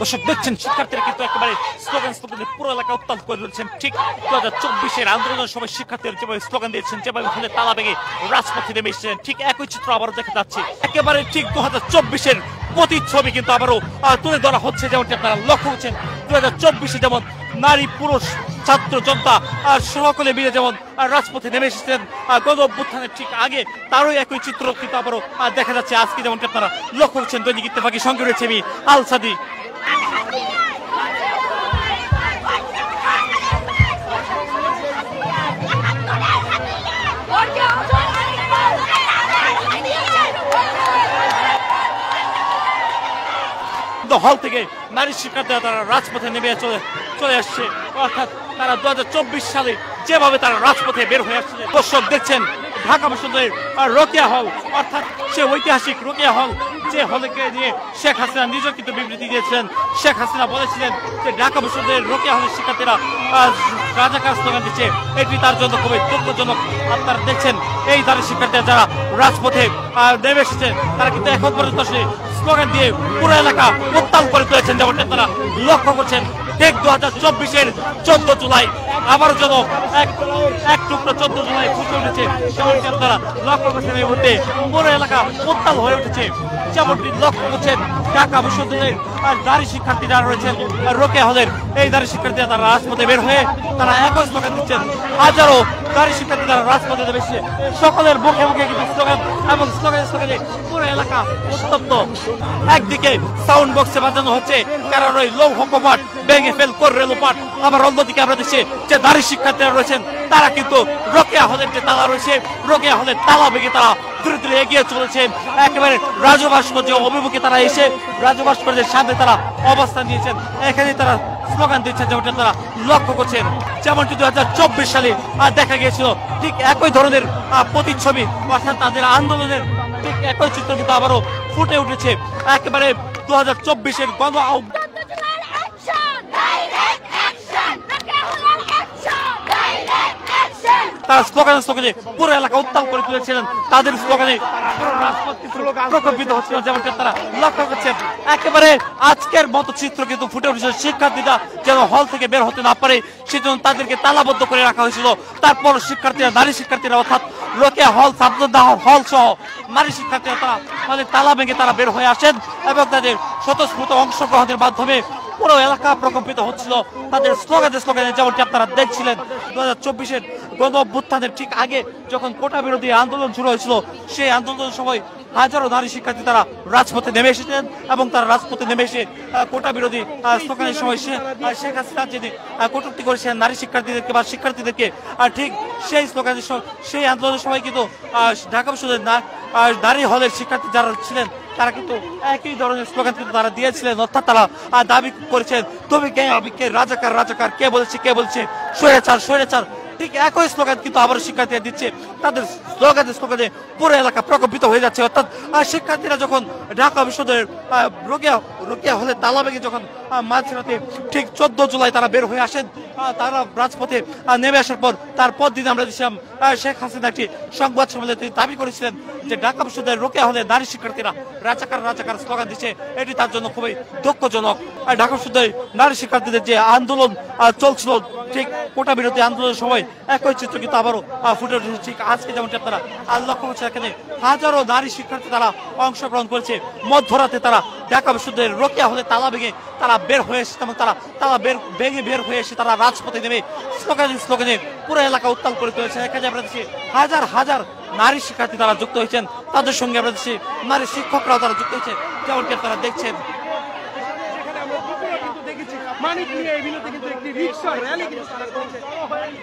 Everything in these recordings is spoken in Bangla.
দর্শক দেখছেন শিক্ষার্থীরা কিন্তু একেবারে স্লোগানে পুরো এলাকা উত্তাল করে তুলেছেন। ঠিক 2024-এর আন্দোলনের সময় শিক্ষার্থীরা যেভাবে স্লোগান দিয়েছেন, যেভাবে হলে তালা ভেঙে রাজপথে নেমে এসেছেন, ঠিক একই চিত্র আবারও দেখা যাচ্ছে। একেবারে ঠিক 2024-এর প্রতিচ্ছবি কিন্তু আবারও তুলে ধরা হচ্ছে। যেমনটি আপনারা লক্ষ্য করছেন, 2024-এ যেমন নারী পুরুষ ছাত্র জনতা সকলে মিলে যেমন রাজপথে নেমে এসেছেন গণ অভ্যুত্থানের ঠিক আগে, তারও একই চিত্র কিন্তু আবারও দেখা যাচ্ছে আজকে। যেমনটি আপনারা লক্ষ্য করছেন, দৈনিক ইত্তেফাকের সঙ্গে রয়েছে আমি আল সাদি। হল থেকে নারী শিক্ষার্থীরা তারা রাজপথে নেমে চলে আসছে। অর্থাৎ তারা 2024 সালে যেভাবে তারা রাজপথে বের হয়ে আসছে, দর্শক দেখছেন ঢাকা বিশ্ববিদ্যালয়ের রোকেয়া হল, অর্থাৎ সে ঐতিহাসিক রোকেয়া হল, যে হলকে নিয়ে শেখ হাসিনা নিজেও কিন্তু বিবৃতি দিয়েছিলেন। শেখ হাসিনা বলেছিলেন যে ঢাকা বিশ্ববিদ্যালয়ের রোকেয়া হলের শিক্ষার্থীরা রাজাকার স্লোগান দিচ্ছে, এটি তার জন্য খুবই দুঃখজনক। আপনারা দেখছেন এই নারী শিক্ষার্থীরা যারা রাজপথে নেমে এসেছে, তারা কিন্তু এখন পর্যন্ত স্লোগান দিয়ে পুরো এলাকা উত্তাল করে তুলেছেন। যেমনটা তারা লক্ষ্য করছেন, ঠিক 2024-এর 14 জুলাই আবারও যেন এক টুকরো 14 জুলাই ফুটে উঠেছে। যেমনটি আপনারা লক্ষ্য করছেন, এই মুহূর্তে পুরো এলাকা উত্তাল হয়ে উঠেছে। যেমনটি লক্ষ্য করছেন, ঢাকা বিশ্ববিদ্যালয়ের নারী শিক্ষার্থী যারা রয়েছেন রোকেয়া হলের, এই নারী শিক্ষার্থীরা তারা রাজপথে বের হয়ে তারা একই স্লোগান দিচ্ছেন। হাজারো নারী শিক্ষার্থী তারা রাজপথে নেমে এসেছে, সকলের মুখে মুখে কিন্তু স্লোগান এবং স্লোগানে পুরো এলাকা উত্তপ্ত। একদিকে সাউন্ড বক্সে বাজানো হচ্ছে কারণ ওই লৌহ কপাট ভেঙে ফেল করে রেলোপাট, আবার অন্যদিকে আমরা দেখছি যে নারী শিক্ষার্থীরা রয়েছেন তারা কিন্তু রোকেয়া হলের যে তালা রয়েছে, রোকেয়া হলের তালা ভেঙে তারা ধীরে ধীরে এগিয়ে চলেছে। একেবারে রাজু ভাস্কর্য অভিমুখে তারা এসে রাজু ভাস্কর্যের সামনে তারা অবস্থান নিয়েছেন, এখানে তারা স্লোগান দিচ্ছেন। যেমনটা তারা লক্ষ্য করছেন, যেমনটি 2024 সালে দেখা গিয়েছিল ঠিক একই ধরনের প্রতিচ্ছবি, অর্থাৎ তাদের আন্দোলনের ঠিক একই চিত্র কিন্তু আবারও ফুটে উঠেছে। একেবারে 2024-এর গণ তারা স্লোগানে পুরো এলাকা উত্তাল করে তুলেছিলেন। তাদের স্লোগানে প্রকম্পিত হচ্ছিল। যেমনটা তারা লক্ষ্য করছেন, একেবারে আজকের মতো চিত্র কিন্তু ফুটে উঠেছে। শিক্ষার্থীরা যেন হল থেকে বের হতে না পারে সেজন্য তাদেরকে তালাবদ্ধ করে রাখা হয়েছিল। তারপর শিক্ষার্থীরা, নারী শিক্ষার্থীরা অর্থাৎ রোকেয়া হল, সাবজুদ্দাহ হল সহ নারী শিক্ষার্থীরা তারা তাদের তালা ভেঙে তারা বের হয়ে আসেন এবং তাদের স্বতঃস্ফূর্ত অংশগ্রহণের মাধ্যমে পুরো এলাকা প্রকম্পিত হচ্ছিল তাদের স্লোগানে। যেমনটি আপনারা দেখছিলেন 2024-এর গণ অভ্যুত্থানের ঠিক আগে যখন কোটা বিরোধী আন্দোলন শুরু হয়েছিল, সেই আন্দোলনের সময় হাজারো নারী শিক্ষার্থী তারা রাজপথে নেমে এসেছেন এবং তারা রাজপথে নেমে এসে কোটা বিরোধী স্লোগানের সময় শেখ হাসিনা যিনি কটূক্তি করেছেন নারী শিক্ষার্থীদেরকে বা শিক্ষার্থীদেরকে, ঠিক সেই স্লোগানের সেই আন্দোলনের সময় কিন্তু ঢাকা বিশ্ববিদ্যালয়ের নারী হলের শিক্ষার্থী যারা ছিলেন তারা কিন্তু একই ধরনের স্লোগান কিন্তু তারা দিয়েছিলেন। অর্থাৎ তারা দাবি করেছেন, তুমি কে, আমি কে, রাজাকার রাজাকার, কে বলছে স্বৈরাচার। ঠিক একই স্লোগান কিন্তু আবার শিক্ষার্থীরা দিচ্ছে। তাদের স্লোগানে পুরো এলাকা প্রকম্পিত হয়ে যাচ্ছে। অর্থাৎ শিক্ষার্থীরা যখন ঢাকা বিশ্ববিদ্যালয়ের রোকেয়া হলে তালা ভেঙে যখন মাঝরাতে ঠিক 14 জুলাই তারা বের হয়ে আসেন, তারা রাজপথে নেমে আসার পর তারপর দিন আমরা দেখছিলাম শেখ হাসিনা একটি সংবাদ সম্মেলনে তিনি দাবি করেছিলেন যে ঢাকা বিশ্ববিদ্যালয়ের রোকেয়া হলে নারী শিক্ষার্থীরা রাজাকার স্লোগান দিচ্ছে, এটি তার জন্য খুবই দুঃখজনক। ঢাকা বিশ্ববিদ্যালয়ের নারী শিক্ষার্থীদের যে আন্দোলন চলছিল ঠিক কোটা বিরোধী আন্দোলনের সময় একই চিত্র কিন্তু আবারও ফুটে উঠেছে। ঠিক আজকে যেমনটি আপনারা লক্ষ্য করছেন, এখানে হাজারো নারী শিক্ষার্থী তারা অংশগ্রহণ করেছে। মধ্যরাতে তারা ঢাকা বিশ্ববিদ্যালয়ের রোকেয়া হলে তালা ভেঙে তারা বের হয়ে এসেছে এবং তারা ভেঙে বের হয়ে এসে তারা রাজপথে নেমে স্লোগানে পুরো এলাকা উত্তাল করে তুলেছে। এখানে আমরা দেখছি হাজার হাজার নারী শিক্ষার্থী তারা যুক্ত হয়েছেন, তাদের সঙ্গে আমরা দেখছি নারী শিক্ষকরাও তারা যুক্ত হয়েছে। যেমনটি আপনারা দেখছেন,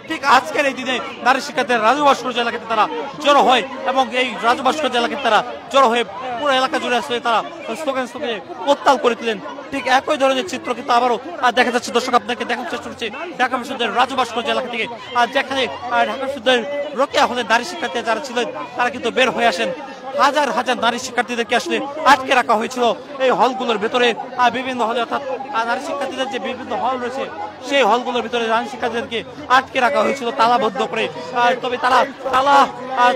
ঠিক আজকের এই দিনে নারী শিক্ষার্থীরা রাজু ভাস্কর্য এলাকাতে তারা জড়ো হয় এবং এই রাজু ভাস্কর্য এলাকাতে তারা জড়ো হয়ে পুরো এলাকা জুড়ে আসলে তারা স্লোগানে উত্তাল করে তুলেন। ঠিক একই ধরনের চিত্র কিন্তু আবারও দেখা যাচ্ছে। দর্শক আপনাকে দেখার চেষ্টা করছে ঢাকা বিশ্ববিদ্যালয়ের রাজু ভাস্কর্য এলাকা থেকে, যেখানে ঢাকা বিশ্ববিদ্যালয়ের রোকেয়া হলে নারী শিক্ষার্থী যারা ছিলেন তারা কিন্তু বের হয়ে আসেন। হাজার হাজার নারী শিক্ষার্থীদেরকে আসলে আটকে রাখা হয়েছিল এই হলগুলোর ভেতরে। বিভিন্ন হলে অর্থাৎ নারী শিক্ষার্থীদের যে বিভিন্ন হল রয়েছে সেই হলগুলোর ভিতরে নারী শিক্ষার্থীদেরকে আটকে রাখা হয়েছিল তালাবদ্ধ করে। তবে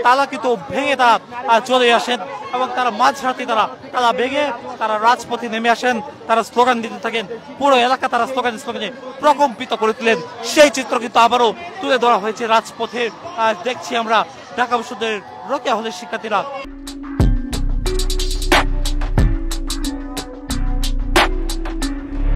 তালা কিন্তু ভেঙে তারা চলে আসেন এবং তারা মাঝরাতে তারা ভেঙে তারা রাজপথে নেমে আসেন, তারা স্লোগান দিতে থাকেন। পুরো এলাকা তারা স্লোগানে প্রকম্পিত করে তুলেন। সেই চিত্র কিন্তু আবারও তুলে ধরা হয়েছে রাজপথে। দেখছি আমরা ঢাকা বিশ্ববিদ্যালয়ের রোকেয়া হলের শিক্ষার্থীরা